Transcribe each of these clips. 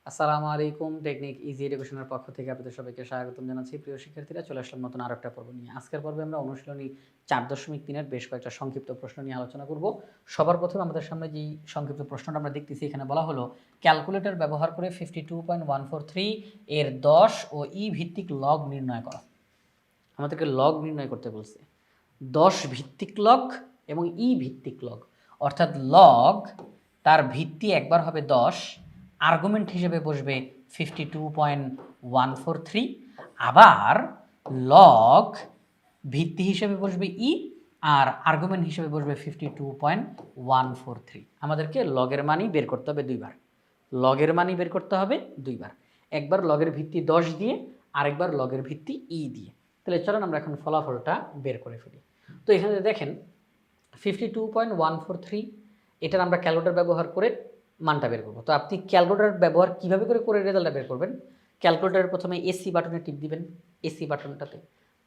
আসসালামু আলাইকুম। Technique easy এডুকেশনের পক্ষ থেকে আপনাদের সবাইকে স্বাগতম জানাচ্ছি। প্রিয় শিক্ষার্থীরা, চলে আসলাম নতুন আরো একটা পর্ব নিয়ে। আজকের পর্বে আমরা অনুশীলনী 4.3 এর বেশ কয়েকটা সংক্ষিপ্ত প্রশ্ন নিয়ে আলোচনা করব। সবার প্রথমে আমাদের সামনে যেই সংক্ষিপ্ত প্রশ্নটা আমরা দেখতেছি, এখানে বলা হলো ক্যালকুলেটর ব্যবহার করে 52.143 এর 10 ও ই ভিত্তিক লগ নির্ণয় করো। আমাদেরকে লগ নির্ণয় করতে বলছে। 10 ভিত্তিক লগ এবং ই ভিত্তিক লগ, অর্থাৎ লগ তার ভিত্তি একবার হবে 10, আর্গুমেন্ট হিসেবে বসবে 52.143, আবার লগ ভিত্তি হিসেবে বসবে ই আর আর্গুমেন্ট হিসেবে বসবে 52.143। আমাদেরকে লগের মানই বের করতে হবে দুইবার। লগের মানই বের করতে হবে দুইবার, একবার লগের ভিত্তি 10 দিয়ে আরেকবার লগের ভিত্তি ই দিয়ে। তাহলে চলেন আমরা এখন ফলাফলটা বের করে ফেলি। তো এখানে দেখেন 52.143, এটার আমরা ক্যালকুলেটর ব্যবহার করে মানটা বের করবো। তো আপনি ক্যালকুলেটর ব্যবহার কীভাবে করে রেজাল্টটা বের করবেন? ক্যালকুলেটরের প্রথমে এসি বাটনে টিপ দিবেন, এসি বাটনটাতে,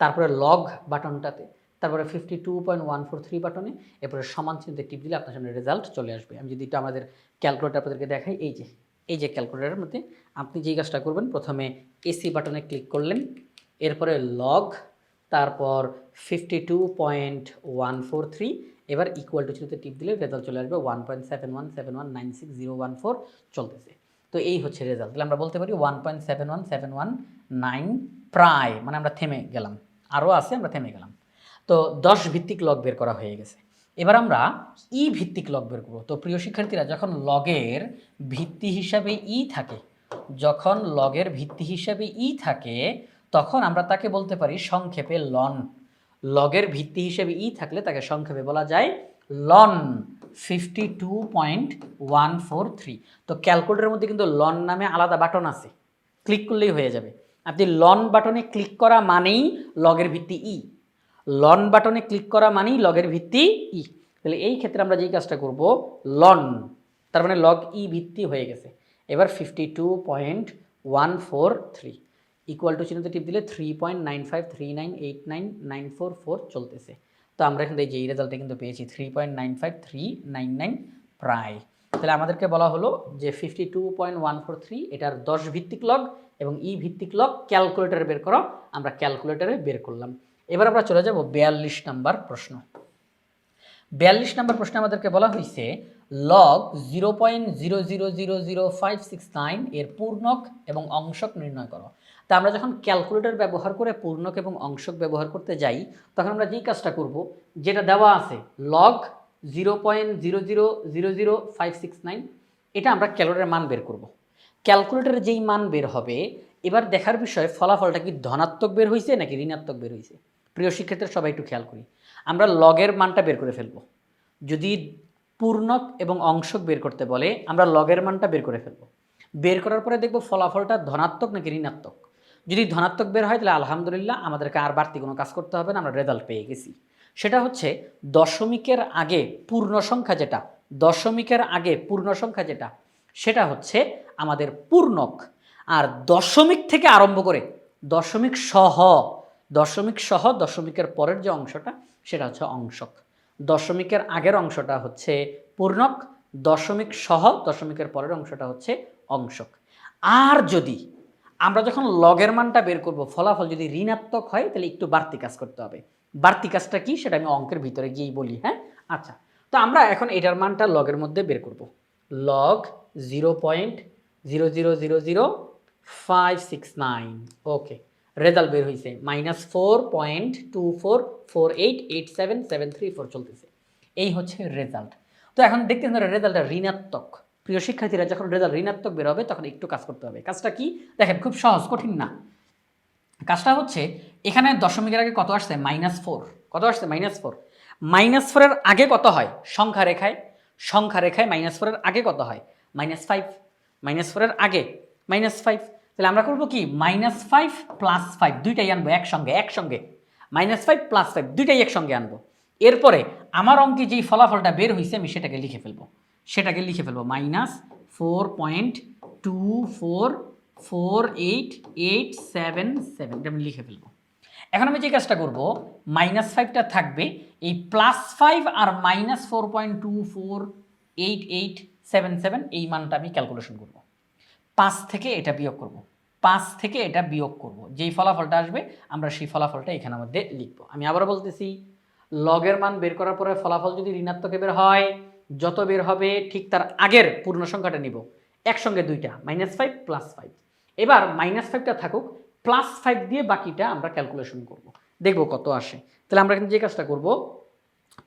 তারপরে লগ বাটনটাতে, তারপরে 52.143 বাটনে, এরপরে সমান চিহ্নতে টিপ দিলে আপনার সামনে রেজাল্ট চলে আসবে। আমি যদি এটা আমাদের ক্যালকুলেটর আপনাদেরকে দেখাই, এই যে ক্যালকুলেটরের মধ্যে আপনি যেই কাজটা করবেন, প্রথমে এসি বাটনে ক্লিক করলেন, এরপরে লগ, তারপর 52.143, এবার ইকুয়াল টু চিহ্নতে টিপ দিলে রেজাল্ট চলে আসবে 1.717196,014 চলতেছে। তো এই হচ্ছে রেজাল্ট। তাহলে আমরা বলতে পারি 1.717119 প্রায়, মানে আমরা থেমে গেলাম, আরও আছে, আমরা থেমে গেলাম। তো 10 ভিত্তিক লগ বের করা হয়ে গেছে। এবার আমরা ই ভিত্তিক লগ বের করব। তো প্রিয় শিক্ষার্থীরা, যখন লগের ভিত্তি হিসাবে ই থাকে, যখন লগের ভিত্তি হিসাবে ই থাকে, তখন আমরা তাকে বলতে পারি সংক্ষেপে লন। লগের ভিত্তি হিসেবে ই থাকলে তাকে সংক্ষেপে বলা যায় লন 52.143। তো ক্যালকুলেটরের মধ্যে কিন্তু লন নামে আলাদা বাটন আছে, ক্লিক করলেই হয়ে যাবে। আপনি লন বাটনে ক্লিক করা মানেই লগের ভিত্তি ই, লন বাটনে ক্লিক করা মানেই লগের ভিত্তি ই। তাহলে এই ক্ষেত্রে আমরা যেই কাজটা করব, লন, তার মানে লগ ই ভিত্তি হয়ে গেছে। এবার 52.143 ইকুয়াল টু চিহ্নতে টিপ দিলে 3.95398994 চলতেছে। তো আমরা এখান থেকে যেই রেজাল্টটা কিন্তু পেয়েছি 3.95399 প্রায়। তাহলে আমাদেরকে বলা হলো যে 52.143 এটার 10 ভিত্তিক লগ এবং ই ভিত্তিক লগ ক্যালকুলেটরে বের করো। আমরা ক্যালকুলেটরে বের করলাম। এবার আমরা চলে যাব 42 নাম্বার প্রশ্ন। 42 নাম্বার প্রশ্নে আমাদেরকে বলা হয়েছে লগ 0.0000569 এর পূর্ণক এবং অংশক নির্ণয় করো। তা আমরা যখন ক্যালকুলেটর ব্যবহার করে পূর্ণক এবং অংশক ব্যবহার করতে যাই, তখন আমরা যেই কাজটা করব, যেটা দেওয়া আছে লগ 0.0000569, এটা আমরা ক্যালকুলেটরের মান বের করব। ক্যালকুলেটরের যেই মান বের হবে, এবার দেখার বিষয় ফলাফলটা কি ধনাত্মক বের হয়েছে নাকি ঋণাত্মক বের হয়েছে। প্রিয় শিক্ষার্থীরা, সবাই একটু খেয়াল করি। আমরা লগের মানটা বের করে ফেলব। যদি পূর্ণক এবং অংশক বের করতে বলে, আমরা লগের মানটা বের করে ফেলব। বের করার পরে দেখব ফলাফলটা ধনাত্মক নাকি ঋণাত্মক। যদি ধনাত্মক বের হয় তাহলে আলহামদুলিল্লাহ, আমাদেরকে আর বাড়তি কোনো কাজ করতে হবে না, আমরা রেজাল্ট পেয়ে গেছি। সেটা হচ্ছে দশমিকের আগে পূর্ণ সংখ্যা যেটা, দশমিকের আগে পূর্ণ সংখ্যা যেটা, সেটা হচ্ছে আমাদের পূর্ণক। আর দশমিক থেকে আরম্ভ করে দশমিক সহ, দশমিক সহ দশমিকের পরের যে অংশটা, সেটা হচ্ছে অংশক। দশমিকের আগের অংশটা হচ্ছে পূর্ণক, দশমিক সহ দশমিকের পরের অংশটা হচ্ছে অংশক। আর যদি আমরা যখন লগের মানটা বের করব, ফলাফল যদি ঋণাত্মক হয়, তাহলে একটু বাড়তি কাজ করতে হবে। বাড়তি কাজটা কি, সেটা আমি অঙ্কের ভিতরে গিয়েই বলি। হ্যাঁ, আচ্ছা। তো আমরা এখন এটার মানটা লগের মধ্যে বের করব। লগ 0.0000569, ওকে, রেজাল্ট বের হয়েছে -4.24488773 চলতেছে। এই হচ্ছে রেজাল্ট। তো এখন দেখতে রেজাল্টটা ঋণাত্মক। প্রিয় শিক্ষার্থীরা, যখন রেজাল্ট ঋণাত্মক বের হবে, তখন একটু কাজ করতে হবে। কাজটা কি দেখেন, খুব সহজ, কঠিন না। কাজটা হচ্ছে, এখানে দশমিকের আগে কত আসছে, -4। কত আসছে, -4। -4-এর আগে কত হয় সংখ্যা রেখায়, সংখ্যা রেখায় -4-এর আগে কত হয়, -5। -4-এর আগে -5। তাহলে আমরা করবো কি, -5 + 5 দুইটাই আনবো একসঙ্গে, -5 + 5 দুইটাই একসঙ্গে আনবো। এরপরে আমার অঙ্কে যেই ফলাফলটা বের হয়েছে, আমি সেটাকে লিখে ফেলবো, -4.244887 এটা আমি লিখে ফেলবো। এখন আমি যে কাজটা করব, -5টা থাকবে, এই +5 আর -4.248877 এই মানটা আমি ক্যালকুলেশন করব। 5 থেকে এটা বিয়োগ করব, 5 থেকে এটা বিয়োগ করব, যেই ফলাফলটা আসবে আমরা সেই ফলাফলটা এখানের মধ্যে লিখব। আমি আবার বলতেছি, লগের মান বের করার পরে ফলাফল যদি ঋণাত্মকে বের হয়, যত বের হবে ঠিক তার আগের পূর্ণ সংখ্যাটা নিব, একসঙ্গে দুইটা, -5 +5। এবার -5টা থাকুক, +5 দিয়ে বাকিটা আমরা ক্যালকুলেশন করব, দেখব কত আসে। তাহলে আমরা কিন্তু যে কাজটা করব,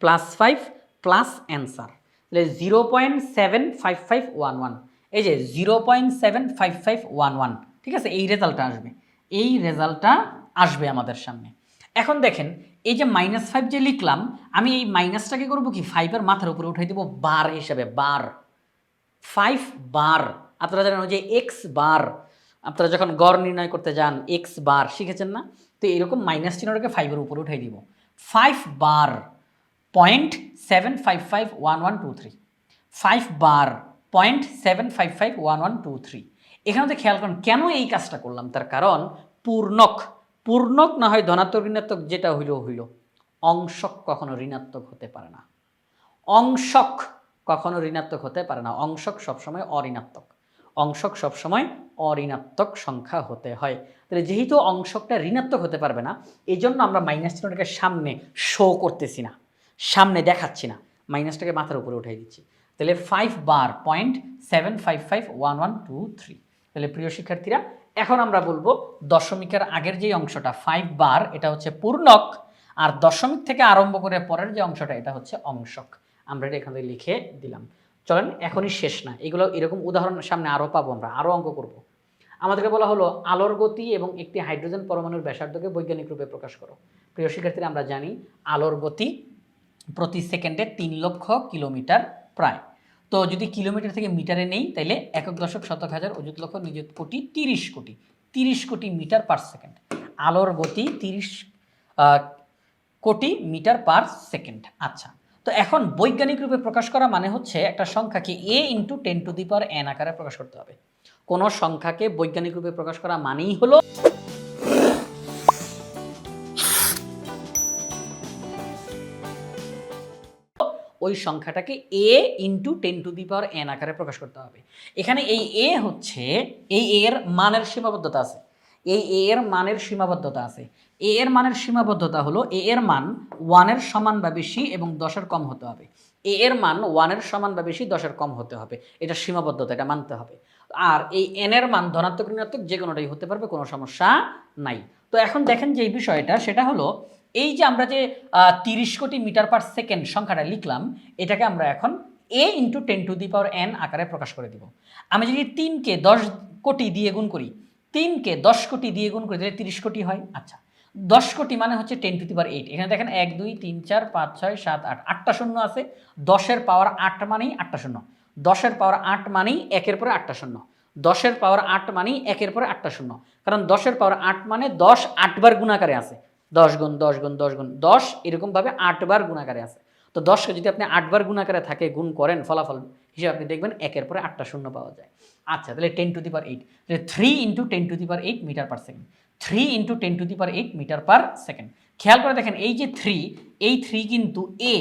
+5 প্লাস অ্যান্সার, তাহলে 0.75511, এই যে 0.75511, ঠিক আছে, এই রেজাল্টটা আসবে, এই রেজাল্টটা আসবে আমাদের সামনে। এখন দেখেন, এই যে -5 যে লিখলাম, আমি এই মাইনাসটাকে করবো কি 5-এর মাথার উপরে উঠাই দেবো বার হিসাবে, বার, 5 বার। আপনারা জানেন যে এক্স বার, আপনারা যখন গড় নির্ণয় করতে যান এক্স বার শিখেছেন না, তো এরকম মাইনাস চিহ্নটাকে 5-এর উপরে উঠাই দিব, 5 বার 0.7551123, 5 বার 0.7551123। এখানে তো খেয়াল করেন কেন এই কাজটা করলাম, তার কারণ পূর্ণক, পূর্ণক না হয় ধনাত্মক ঋণাত্মক যেটা হইল হইল, অংশক কখনো ঋণাত্মক হতে পারে না, অংশক কখনো ঋণাত্মক হতে পারে না, অংশক সবসময় অঋণাত্মক, অংশক সবসময় অঋণাত্মক সংখ্যা হতে হয়। তাহলে যেহেতু অংশকটা ঋণাত্মক হতে পারবে না, এই জন্য আমরা মাইনাস চিহ্নটাকে সামনে শো করতেছি না, সামনে দেখাচ্ছি না, মাইনাসটাকে মাথার উপরে উঠাই দিচ্ছি। তাহলে 5 বার 0.7551123। তাহলে প্রিয় শিক্ষার্থীরা, এখন আমরা বলবো দশমিকের আগের যে অংশটা 5 বার, এটা হচ্ছে পূর্ণক, আর দশমিক থেকে আরম্ভ করে পরের যে অংশটা এটা হচ্ছে অংশক। আমরা এটা এখানে লিখে দিলাম। চলেন, এখনই শেষ না, এগুলো এরকম উদাহরণ সামনে আরও পাবো, আমরা আরও অঙ্ক করব। আমাদেরকে বলা হলো আলোর গতি এবং একটি হাইড্রোজেন পরমাণুর ব্যাসার্ধকে বৈজ্ঞানিক রূপে প্রকাশ করো। প্রিয় শিক্ষার্থীরা, আমরা জানি আলোর গতি প্রতি সেকেন্ডে 3 লক্ষ কিলোমিটার প্রায়। তো যদি কিলোমিটার থেকে মিটারে নেই, তাহলে একক দশক শতক হাজার অযুত লক্ষ নিযুত কোটি 30 কোটি, 30 কোটি মিটার পার সেকেন্ড। আলোর গতি 30 কোটি মিটার পার সেকেন্ড। আচ্ছা, তো এখন বৈজ্ঞানিক রূপে প্রকাশ করা মানে হচ্ছে একটা সংখ্যাকে a × 10⁻n আকারে প্রকাশ করতে হবে। কোনো সংখ্যাকে বৈজ্ঞানিক রূপে প্রকাশ করা মানেই হলো ওই সংখ্যাটাকে a × 10⁻n আকারে প্রকাশ করতে হবে। এখানে এই a হচ্ছে, এই a এর মানের সীমাবদ্ধতা আছে, এই a এর মানের সীমাবদ্ধতা আছে। a এর মানের সীমাবদ্ধতা হলো a এর মান 1 এর সমান বা বেশি এবং 10 এর কম হতে হবে। a এর মান 1 এর সমান বা বেশি 10 এর কম হতে হবে, এটা সীমাবদ্ধতা, এটা মানতে হবে। আর এই n এর মান ধনাত্মক ঋণাত্মক যে কোনোটাই হতে পারবে, কোনো সমস্যা নাই। তো এখন দেখেন যে বিষয়টা, সেটা হলো এই যে আমরা যে 30 কোটি মিটার পার সেকেন্ড সংখ্যাটা লিখলাম, এটাকে আমরা এখন a × 10⁻n আকারে প্রকাশ করে দিব। আমি যদি 3কে 10 কোটি দিয়ে গুণ করি, 3কে 10 কোটি দিয়ে গুণ করি, তাহলে 30 কোটি হয়। আচ্ছা, 10 কোটি মানে হচ্ছে 10⁸। এখানে দেখেন 1 2 3 4 5 6 7 8, 8টা শূন্য আছে। 10-এর পাওয়ার 8 মানেই 8টা শূন্য, 10-এর পাওয়ার 8 মানেই 1-এর পরে 8টা শূন্য, 10-এর পাওয়ার 8 মানেই 1-এর পরে 8টা শূন্য, কারণ 10-এর পাওয়ার 8 মানে 10 8 বার গুণাকারে আছে, 10 গুণ 10 গুণ 10 গুণ 10, এরকমভাবে 8 বার গুণাকারে আছে। তো 10কে যদি আপনি 8 বার গুণাকারে থাকে গুণ করেন, ফলাফল হিসেবে আপনি দেখবেন 1-এর পরে 8টা শূন্য পাওয়া যায়। আচ্ছা, তাহলে 10⁸, তাহলে 3 × 10⁸ metre per second, 3 × 10⁸ metre per second. খেয়াল করে দেখেন, এই যে 3, এই 3 কিন্তু a,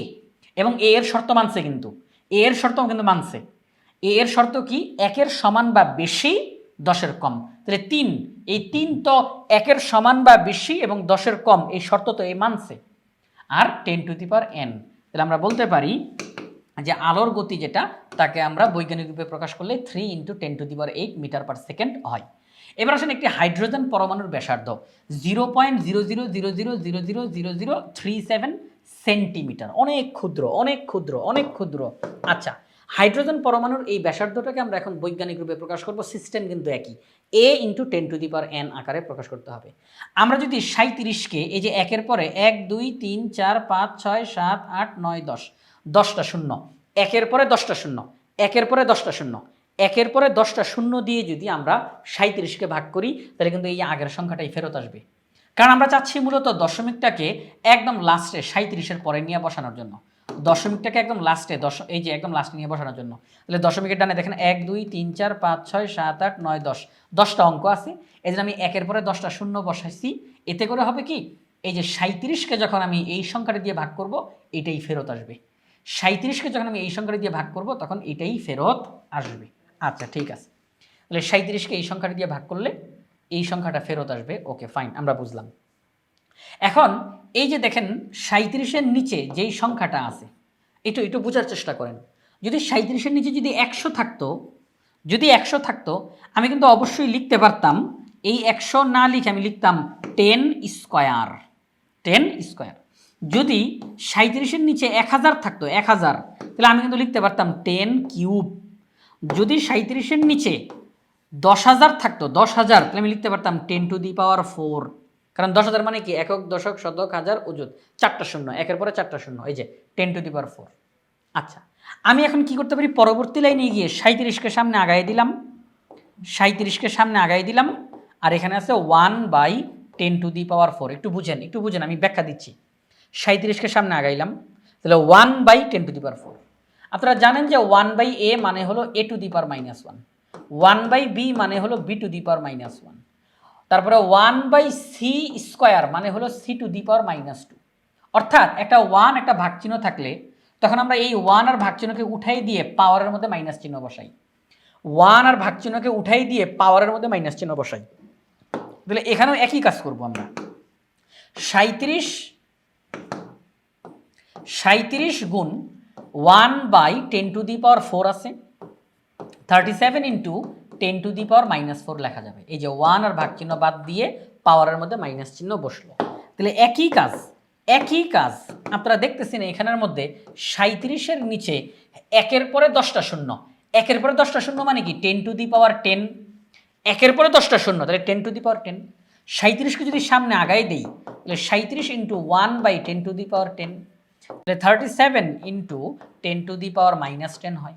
এবং a এর শর্ত মানছে, কিন্তু a এর শর্ত কিন্তু মানছে। a এর শর্ত কি? 1-এর সমান বা বেশি 10-এর কম। তাহলে 3, এই 3 তো 1-এর সমান বা বেশি এবং 10-এর কম, এই শর্ত তো এই মানছে। আর 10⁻n, তাহলে আমরা বলতে পারি যে আলোর গতি যেটা, তাকে আমরা বৈজ্ঞানিক রূপে প্রকাশ করলে 3 × 10⁸ মিটার পার সেকেন্ড হয়। এবার আসেন একটি হাইড্রোজেন পরমাণুর ব্যাসার্ধ 0.0000000037 সেন্টিমিটার, অনেক ক্ষুদ্র, অনেক ক্ষুদ্র, অনেক ক্ষুদ্র। আচ্ছা, হাইড্রোজেন পরমাণুর এই ব্যাসার্ধটাকে আমরা এখন বৈজ্ঞানিক রূপে প্রকাশ করব, সিস্টেম কিন্তু একই, a × 10⁻n আকারে প্রকাশ করতে হবে। আমরা যদি 37কে এই যে 1-এর পরে 1 2 3 4 5 6 7 8 9 10, 10টা শূন্য, 1-এর পরে 10টা শূন্য, 1-এর পরে 10টা শূন্য, 1-এর পরে 10টা শূন্য দিয়ে যদি আমরা 37কে ভাগ করি, তাহলে কিন্তু এই আগের সংখ্যাটাই ফেরত আসবে। কারণ আমরা চাচ্ছি মূলত দশমিকটাকে একদম লাস্টে 37-এর পরে নিয়ে বসানোর জন্য, দশমিকটাকে একদম লাস্টে, এই যে একদম লাস্টে নিয়ে বসানোর জন্য। তাহলে দশমিকের ডানে দেখেন 1 2 3 4 5 6 7 8 9 10, 10টা অঙ্ক আছে। এই জন্য আমি 1-এর পরে 10টা শূন্য বসাইছি। এতে করে হবে কি, এই যে 37কে যখন আমি এই সংখ্যাটা দিয়ে ভাগ করব, এটাই ফেরত আসবে। 37কে যখন আমি এই সংখ্যাটা দিয়ে ভাগ করব, তখন এটাই ফেরত আসবে। আচ্ছা, ঠিক আছে। তাহলে 37কে এই সংখ্যাটা দিয়ে ভাগ করলে এই সংখ্যাটা ফেরত আসবে। ওকে ফাইন, আমরা বুঝলাম। এখন এই যে দেখেন 37-এর নিচে যেই সংখ্যাটা আছে, একটু বোঝার চেষ্টা করেন। যদি 37-এর নিচে যদি 100 থাকতো, আমি কিন্তু অবশ্যই লিখতে পারতাম, এই 100 না লিখে আমি লিখতাম 10 স্কোয়ার। যদি 37-এর নিচে 1000 থাকতো, 1000, তাহলে আমি কিন্তু লিখতে পারতাম 10 কিউব। যদি 37-এর নিচে 10,000 থাকতো, 10,000, তাহলে আমি লিখতে পারতাম 10 টু দি পাওয়ার 4। কারণ 10,000 মানে কি একক, দশক, শতক, হাজার, অযুত, 4টা শূন্য, একের পরে 4টা শূন্য, এই যে 10 টু দি পাওয়ার 4। আচ্ছা, আমি এখন কি করতে পারি, পরবর্তী লাইনে গিয়ে 37কে সামনে আগায় দিলাম, আর এখানে আছে 1/10 টু দি পাওয়ার 4। একটু বুঝেন, আমি ব্যাখ্যা দিচ্ছি। 37কে সামনে আগাইলাম, তাহলে 1/10 টু দি পাওয়ার 4। আপনারা জানেন যে 1/a মানে হলো a two the power -1, 1/b মানে হলো b টু দি পাওয়ার -1, তারপরে 1/c স্কোয়ার মানে হলো c টু দি পাওয়ার -2। অর্থাৎ একটা 1 একটা ভাগ চিহ্ন থাকলে তখন আমরা এই 1 আর ভাগ চিহ্নকে উঠাই দিয়ে পাওয়ারের মধ্যে মাইনাস চিহ্ন বসাই। 1 আর ভাগ চিহ্নকে উঠাই দিয়ে পাওয়ারের মধ্যে মাইনাস চিহ্ন বসাই। তাহলে এখানেও একই কাজ করব আমরা। 37 গুণ 1/10 টু দি পাওয়ার 4 আছে, 37 ইন্টু 10 টু দি পাওয়ার -4 লেখা যাবে। এই যে 1 আর ভাগ চিহ্ন বাদ দিয়ে পাওয়ারের মধ্যে মাইনাস চিহ্ন বসলো। তাহলে একই কাজ আপনারা দেখতেছেন এখানের মধ্যে 37-এর নিচে একের পরে 10টা শূন্য, একের পরে 10টা শূন্য মানে কি 10 টু দি পাওয়ার 10, একের পরে 10টা শূন্য, তাহলে 10 টু দি পাওয়ার 10। 37কে যদি সামনে আগায় দেই, তাহলে 37 ইন্টু 1/10 টু দি পাওয়ার 10, তাহলে 37 ইন্টু 10 টু দি পাওয়ার -10 হয়।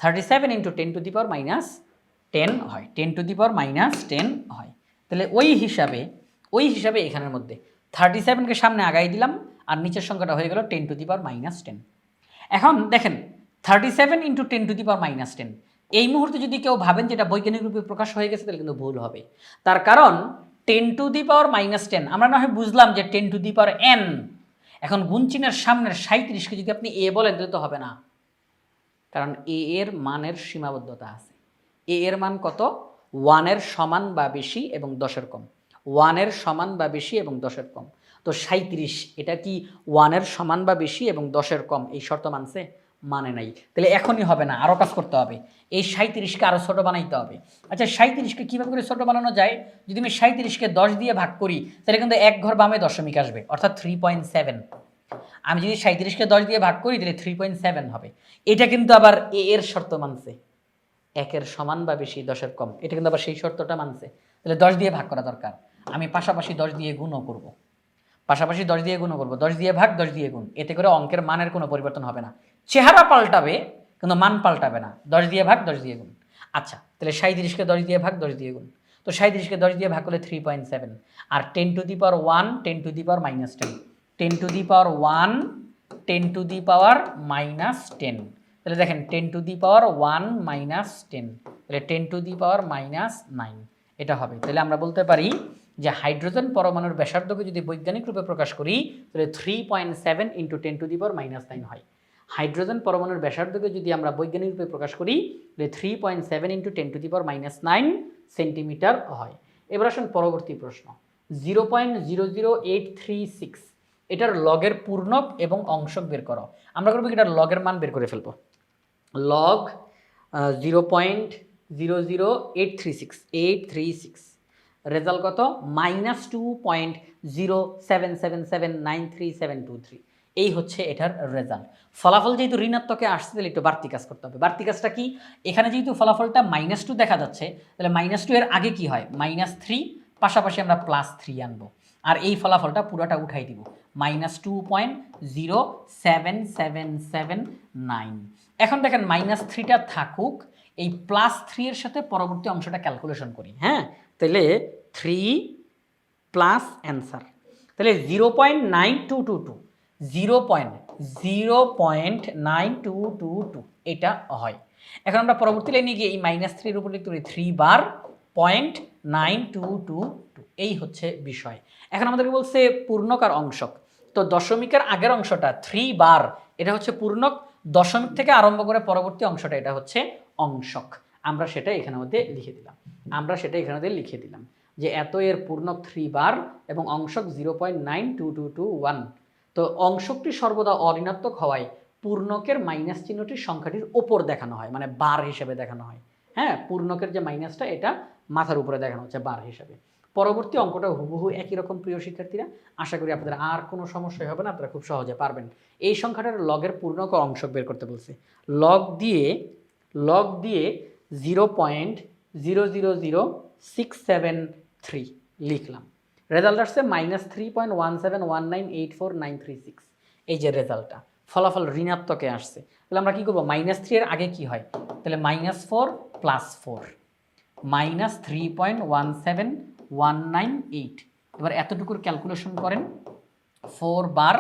37 ইন্টু 10 টু দি পাওয়ার -10 হয়, 10 টু দি পাওয়ার -10 হয়। তাহলে ওই হিসাবে এখানের মধ্যে 37কে সামনে আগাই দিলাম, আর নিচের সংখ্যাটা হয়ে গেল 10 টু দি পাওয়ার -10। এখন দেখেন 37 ইন্টু 10 টু দি পাওয়ার -10, এই মুহূর্তে যদি কেউ ভাবেন যে এটা বৈজ্ঞানিক রূপে প্রকাশ হয়ে গেছে, তাহলে কিন্তু ভুল হবে। তার কারণ 10 টু দি পাওয়ার -10 আমরা না হয় বুঝলাম যে 10 টু দি পাওয়ার n। এখন গুণ চিহ্নের সামনের 37কে যদি আপনি a বলেন তাহলে তো হবে না, কারণ a এর মানের সীমাবদ্ধতা আছে। a এর মান কত? 1 এর সমান বা বেশি এবং 10-এর কম। 1 এর সমান বা বেশি এবং 10-এর কম। তো 37 এটা কি 1 এর সমান বা বেশি এবং 10-এর কম এই শর্ত মানছে? মানে নাই। তাহলে এখনই হবে না, আরও কাজ করতে হবে। এই 37কে আরও ছোটো বানাইতে হবে। আচ্ছা, 37কে কীভাবে করে ছোটো বানানো যায়? যদি আমি 37কে 10 দিয়ে ভাগ করি, তাহলে কিন্তু এক ঘর বামে দশমিক আসবে, অর্থাৎ 3.7। আমি যদি 37কে 10 দিয়ে ভাগ করি, তাহলে 3.7 হবে। এটা কিন্তু আবার এ এর শর্ত মানছে, 1-এর সমান বা বেশি 10-এর কম, এটা কিন্তু আবার সেই শর্তটা মানছে। তাহলে 10 দিয়ে ভাগ করা দরকার। আমি পাশাপাশি 10 দিয়ে গুণও করব, 10 দিয়ে ভাগ, 10 দিয়ে গুণ, এতে করে অঙ্কের মানের কোনো পরিবর্তন হবে না। চেহারা পাল্টাবে কিন্তু মান পাল্টাবে না। 10 দিয়ে ভাগ, 10 দিয়ে গুণ। আচ্ছা, তাহলে 37কে 10 দিয়ে ভাগ, 10 দিয়ে গুণ। তো 37কে 10 দিয়ে ভাগ করলে 3.7, আর 10 to the power 1, 10 to the power -10, 10 to the power 1, 10 to the power -10। তাহলে দেখেন 10 টু দি পাওয়ার 1 -10, তাহলে 10 টু দি পাওয়ার -9 এটা হবে। তাহলে আমরা বলতে পারি যে হাইড্রোজেন পরমাণুর ব্যাসার্ধকে যদি বৈজ্ঞানিক রূপে প্রকাশ করি, তাহলে 3.7 ইন্টু 10 টু দি পাওয়ার -9 হয়। হাইড্রোজেন পরমাণুর ব্যাসার্ধকে যদি আমরা বৈজ্ঞানিক রূপে প্রকাশ করি, তাহলে 3.7 into 10 to the power -9 centimetre হয়। এবার আসুন পরবর্তী প্রশ্ন, 0.00836 এটার লগের পূর্ণক এবং অংশক বের করো। আমরা করবো এটার লগের মান বের করে ফেলবো। লগ 0.00836 রেজাল্ট কত? -2.077793723। এই হচ্ছে এটার রেজাল্ট। ফলাফল যেহেতু ঋণাত্মকে আসছে, তাহলে একটু বাড়তি কাজ করতে হবে। বাড়তি কাজটা কি? এখানে যেহেতু ফলাফলটা -2 দেখা যাচ্ছে, তাহলে -2 এর আগে কি হয়? -3, পাশাপাশি আমরা +3 আনবো, আর এই ফলাফলটা পুরোটা উঠাই দিব, -2.07779। এখন দেখেন -3টা থাকুক, এই +3 এর সাথে পরবর্তী অংশটা ক্যালকুলেশন করি। হ্যাঁ, তাহলে 3 প্লাস অ্যান্সার, তাহলে 0.9222, 0.9222 এটা হয়। এখন আমরা পরবর্তী লাইনে গিয়ে এই -3 এর উপর লিখতে পারি 3 বার 0.9222, এই হচ্ছে বিষয়। এখন আমাদেরকে বলছে পূর্ণক আর অংশক। তো দশমিকের আগের অংশটা 3 বার, এটা হচ্ছে পূর্ণক। দশমিক থেকে আরম্ভ করে পরবর্তী অংশটা এটা হচ্ছে অংশক। আমরা সেটা এখানের মধ্যে লিখে দিলাম যে এত এর পূর্ণক 3 বার এবং অংশক 0.92221। তো অংশকটি সর্বদা অঋণাত্মক হওয়ায় পূর্ণকের মাইনাস চিহ্নটি সংখ্যাটির ওপর দেখানো হয়, মানে বার হিসেবে দেখানো হয়। হ্যাঁ, পূর্ণকের যে মাইনাসটা এটা মাথার উপরে দেখানো হচ্ছে বার হিসেবে। পরবর্তী অঙ্কটা হুবহু একই রকম প্রিয় শিক্ষার্থীরা, আশা করি আপনাদের আর কোনো সমস্যাই হবে না, আপনারা খুব সহজে পারবেন। এই সংখ্যাটার লগের পূর্ণক ও অংশক বের করতে বলছে। লগ দিয়ে 0.000673 লিখলাম। রেজাল্ট আসছে -3.171984,936। এই যে রেজাল্টটা, ফলাফল ঋণাত্মকে আসছে। তাহলে আমরা কি করবো, -3 এর আগে কি হয়, তাহলে -4 + 4 -3.17198। এবার এতটুকুর ক্যালকুলেশন করেন, 4 বার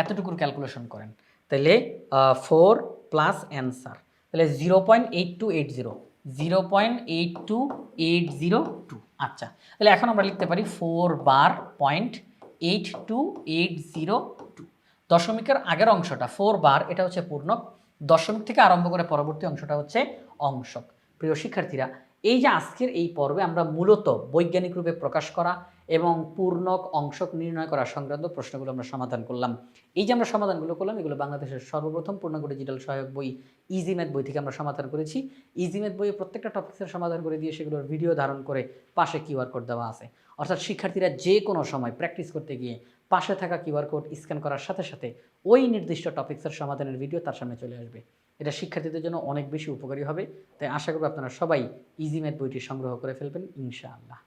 এতটুকুর ক্যালকুলেশন করেন, তাহলে 4 প্লাস অ্যান্সার, তাহলে 0.82802। আচ্ছা, তাহলে এখন আমরা লিখতে পারি 4 বার 0.82802। দশমিকের আগের অংশটা 4 বার, এটা হচ্ছে পূর্ণক। দশমিক থেকে আরম্ভ করে পরবর্তী অংশটা হচ্ছে অংশক। প্রিয় শিক্ষার্থীরা, এই যে আজকের এই পর্বে আমরা মূলত বৈজ্ঞানিক রূপে প্রকাশ করা এবং পূর্ণক অংশক নির্ণয় করা সংক্রান্ত প্রশ্নগুলো আমরা সমাধান করলাম। এই যে আমরা সমাধানগুলো করলাম, এগুলো বাংলাদেশের সর্বপ্রথম পূর্ণাঙ্গ ডিজিটাল সহায়ক বই ইজি ম্যাথ বই থেকে আমরা সমাধান করেছি। ইজি ম্যাথ বইয়ে প্রত্যেকটা টপিক্সের সমাধান করে দিয়ে সেগুলোর ভিডিও ধারণ করে পাশে কিউআর কোড দেওয়া আছে। অর্থাৎ শিক্ষার্থীরা যে কোনো সময় প্র্যাকটিস করতে গিয়ে পাশে থাকা কিউআর কোড স্ক্যান করার সাথে সাথে ওই নির্দিষ্ট টপিক্সের সমাধানের ভিডিও তার সামনে চলে আসবে। এটা শিক্ষার্থীদের জন্য অনেক বেশি উপকারী হবে। তাই আশা করব আপনারা সবাই ইজি ম্যাথ বইটি সংগ্রহ করে ফেলবেন ইনশাআল্লাহ।